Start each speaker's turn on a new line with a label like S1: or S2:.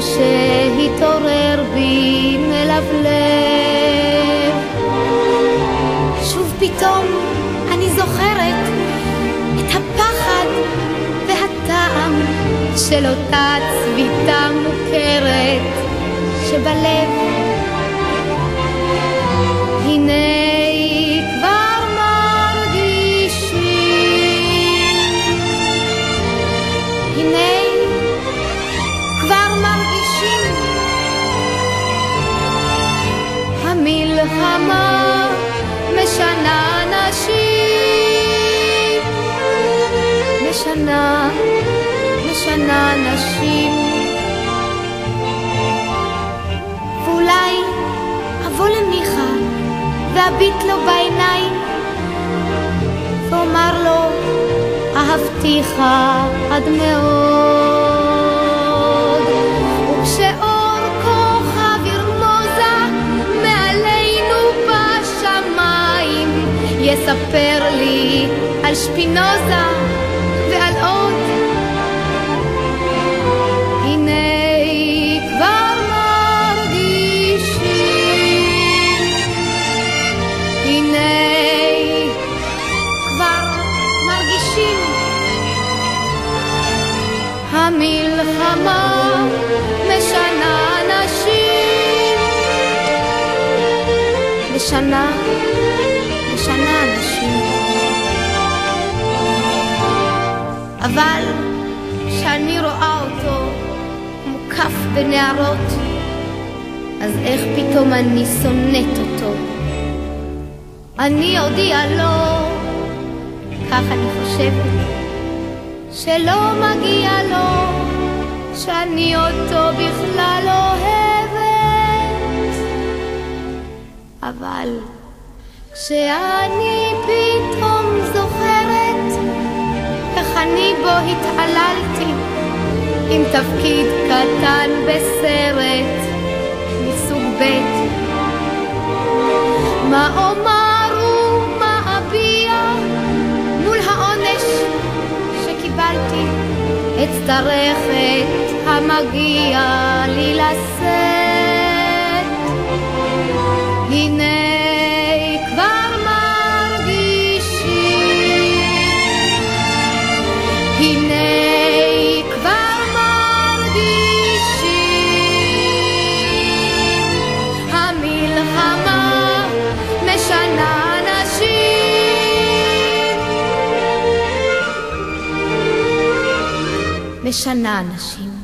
S1: שהתעורר בי מלבלב. שוב פתאום אני זוכרת את הפחד והטעם של אותה צביתה מוכרת שבלב. הנה כבר מרגישים, הנה כבר מרגישים, המלחמה משנה נשים, משנה נשים. ואולי אבוא למיכה ואביט לו בעיניים ואומר לו אהבתיך עד מאוד, וכשאור כוכב ירמוזה מעלינו בשמיים יספר לי על שפינוזה ועל עוד. המלחמה משנה נשים, משנה נשים. אבל כשאני רואה אותו מוקף בנערות, אז איך פתאום אני שונאת אותו. אני אודיע לו, כך אני חושבת, שלא מגיע לו, שאני אותו בכלל אוהבת. אבל כשאני פתאום זוכרת איך אני בו התעללתי עם תפקיד קטן בסרט מסוג ב', מה אומר ומה אביע מול העונש קיבלתי, אצטרך את המגיע לי לשאת. הנה כבר מרגישים, הנה כבר מרגישים, המלחמה משנה נשים, משנה נשים.